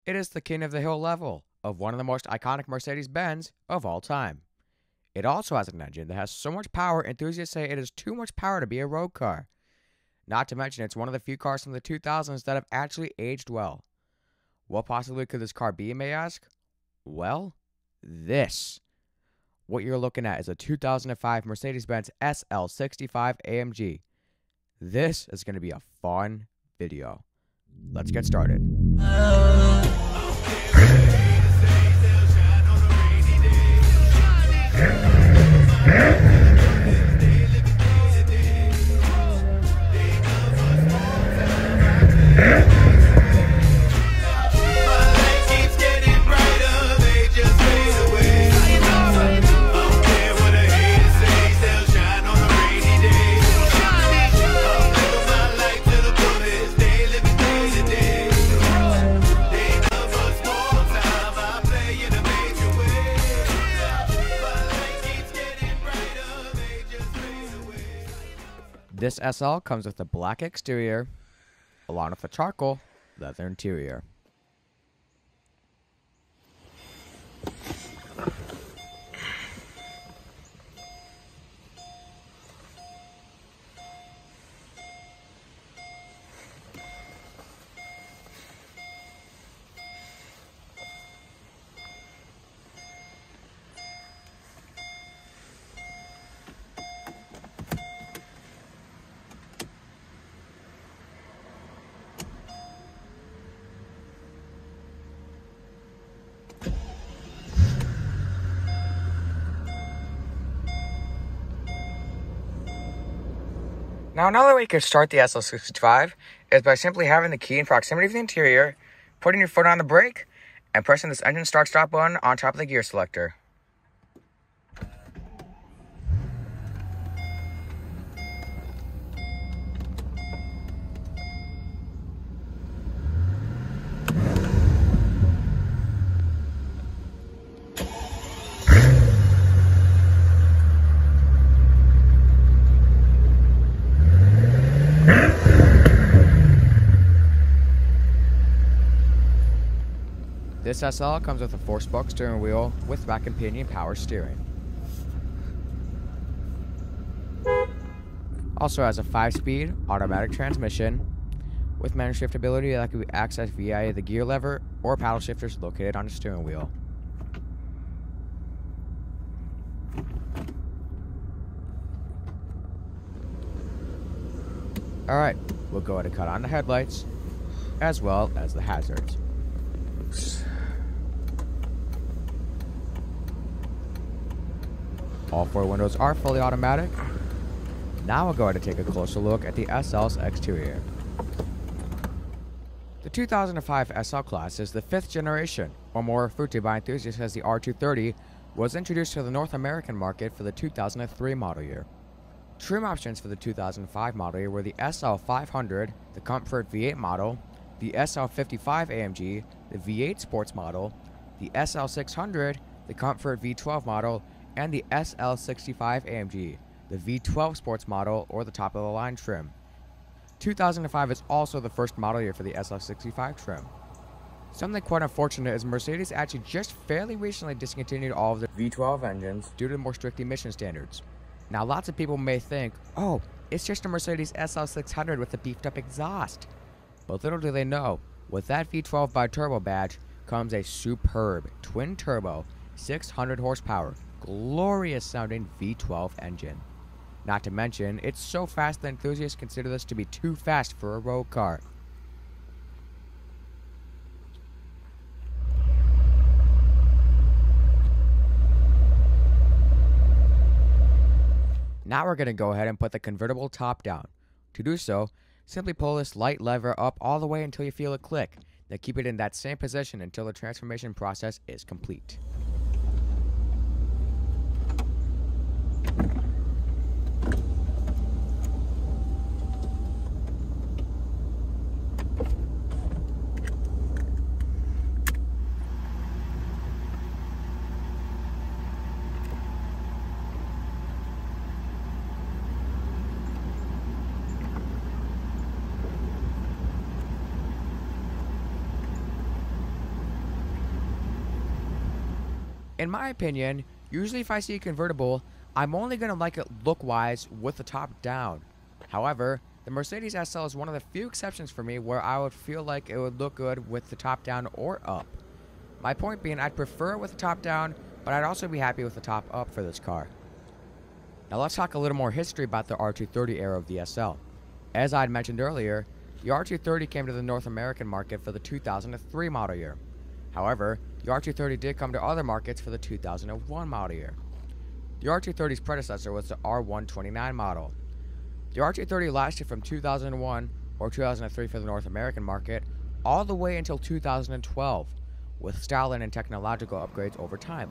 It is the king of the hill level of one of the most iconic Mercedes-Benz of all time. It also has an engine that has so much power enthusiasts say it is too much power to be a road car. Not to mention it's one of the few cars from the 2000s that have actually aged well. What possibly could this car be, you may ask? Well, this. What you're looking at is a 2005 Mercedes-Benz SL65 AMG. This is going to be a fun video. Let's get started. This SL comes with a black exterior, along with a charcoal leather interior. Now, another way you can start the SL65 is by simply having the key in proximity of the interior, putting your foot on the brake, and pressing this engine start-stop button on top of the gear selector. This SL comes with a 4-spoke steering wheel with back and pinion power steering. Also has a 5-speed automatic transmission with manual shiftability that can be accessed via the gear lever or paddle shifters located on the steering wheel. Alright, we'll go ahead and cut on the headlights as well as the hazards. All 4 windows are fully automatic. Now we'll go ahead and take a closer look at the SL's exterior. The 2005 SL class is the 5th generation, or more referred to by enthusiasts as the R230, was introduced to the North American market for the 2003 model year. Trim options for the 2005 model year were the SL500, the Comfort V8 model, the SL55 AMG, the V8 Sports model, the SL600, the Comfort V12 model, and the SL65 AMG, the V12 Sports model, or the top-of-the-line trim. 2005 is also the first model year for the SL65 trim. Something quite unfortunate is Mercedes actually just fairly recently discontinued all of their V12 engines due to more strict emission standards. Now, lots of people may think, oh, it's just a Mercedes SL600 with a beefed-up exhaust. But little do they know, with that V12 bi-turbo badge comes a superb twin-turbo 600 horsepower glorious sounding V12 engine. Not to mention, it's so fast that enthusiasts consider this to be too fast for a road car. Now we're going to go ahead and put the convertible top down. To do so, simply pull this light lever up all the way until you feel it click. Then keep it in that same position until the transformation process is complete. In my opinion, usually if I see a convertible, I'm only going to like it look-wise with the top down. However, the Mercedes SL is one of the few exceptions for me where I would feel like it would look good with the top down or up. My point being, I'd prefer it with the top down, but I'd also be happy with the top up for this car. Now let's talk a little more history about the R230 era of the SL. As I had mentioned earlier, the R230 came to the North American market for the 2003 model year. However, the R230 did come to other markets for the 2001 model year. The R230's predecessor was the R129 model. The R230 lasted from 2001 or 2003 for the North American market all the way until 2012, with styling and technological upgrades over time.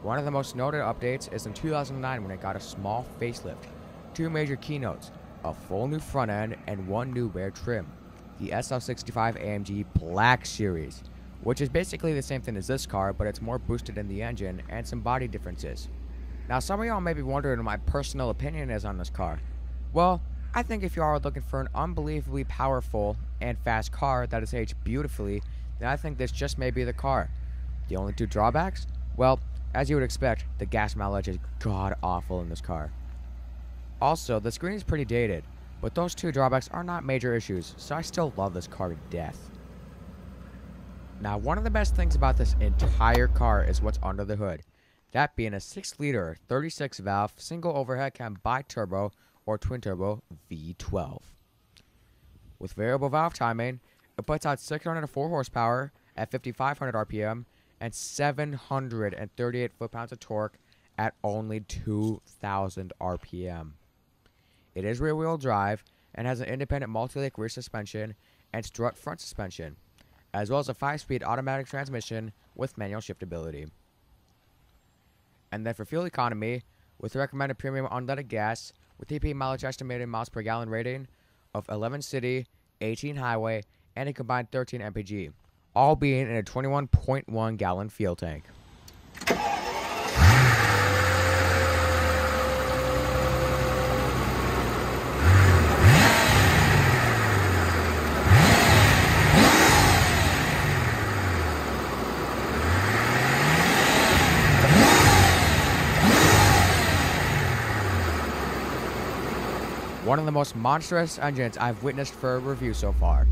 One of the most noted updates is in 2009 when it got a small facelift, 2 major keynotes, a full new front end, and 1 new rear trim, the SL65 AMG Black Series, which is basically the same thing as this car, but it's more boosted in the engine and some body differences. Now some of y'all may be wondering what my personal opinion is on this car. Well, I think if you are looking for an unbelievably powerful and fast car that is aged beautifully, then I think this just may be the car. The only 2 drawbacks? Well, as you would expect, the gas mileage is god-awful in this car. Also, the screen is pretty dated, but those 2 drawbacks are not major issues, so I still love this car to death. Now, one of the best things about this entire car is what's under the hood, that being a 6-liter, 36-valve, single overhead cam bi-turbo or twin-turbo V12. With variable valve timing, it puts out 604 horsepower at 5,500 RPM and 738 foot-pounds of torque at only 2,000 RPM. It is rear-wheel drive and has an independent multi-link rear suspension and strut front suspension, as well as a 5-speed automatic transmission with manual shiftability. And then for fuel economy, with recommended premium unleaded gas, with EP mileage estimated miles per gallon rating of 11 city, 18 highway, and a combined 13 mpg, all being in a 21.1 gallon fuel tank. One of the most monstrous engines I've witnessed for a review so far.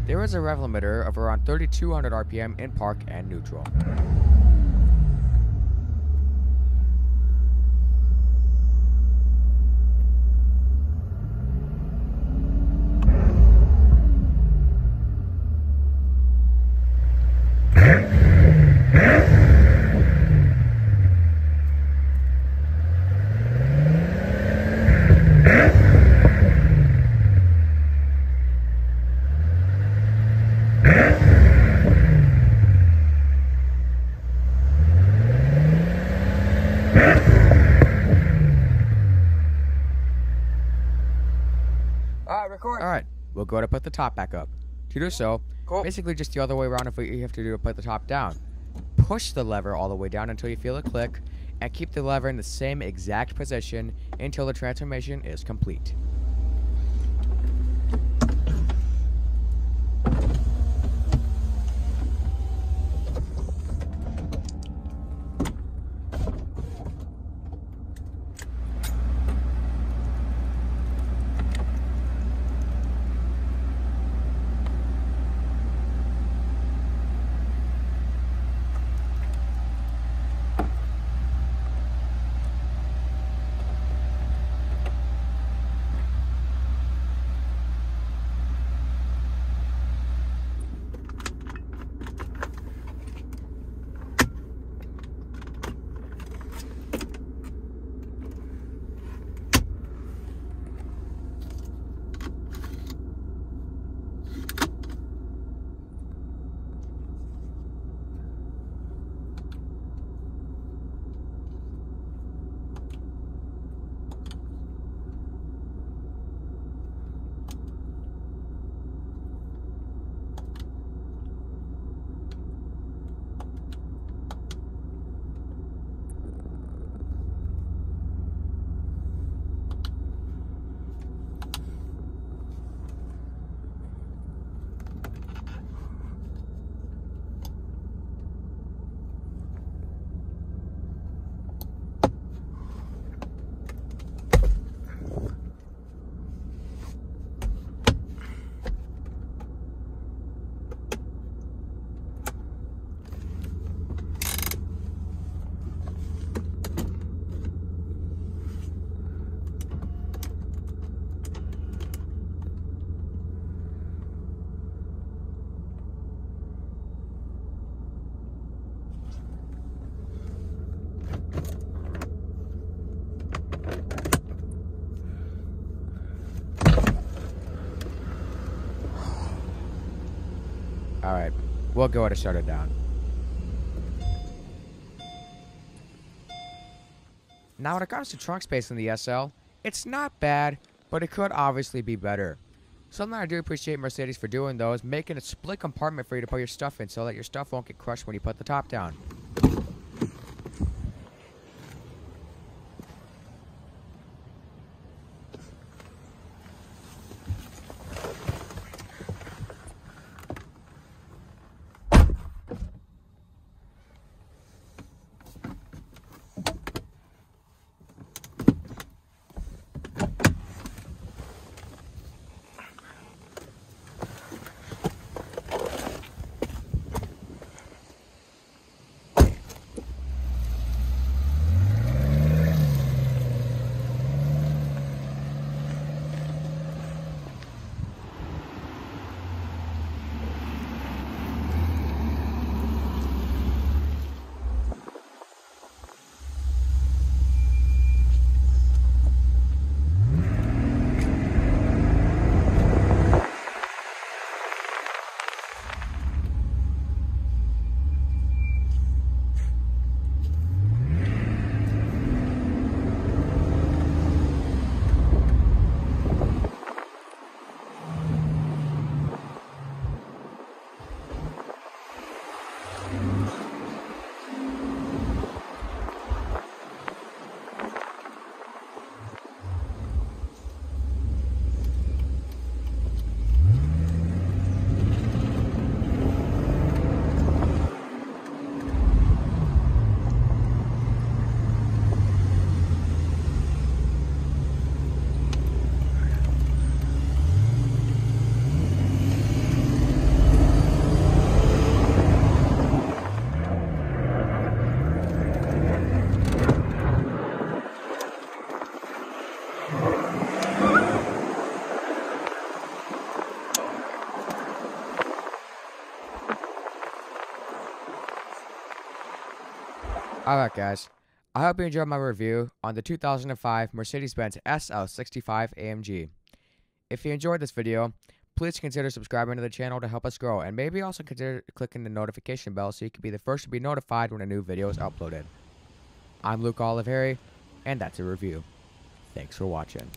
There is a rev limiter of around 3,200 RPM in park and neutral. Alright, we'll go to put the top back up. To do so, basically just the other way around if what you have to do to put the top down. Push the lever all the way down until you feel it click, and keep the lever in the same exact position until the transformation is complete. Alright, we'll go ahead and shut it down. Now when it comes to trunk space in the SL, it's not bad, but it could obviously be better. Something I do appreciate Mercedes for doing though is making a split compartment for you to put your stuff in so that your stuff won't get crushed when you put the top down. Alright guys, I hope you enjoyed my review on the 2005 Mercedes-Benz SL65 AMG. If you enjoyed this video, please consider subscribing to the channel to help us grow, and maybe also consider clicking the notification bell so you can be the first to be notified when a new video is uploaded. I'm Luca, and that's a review. Thanks for watching.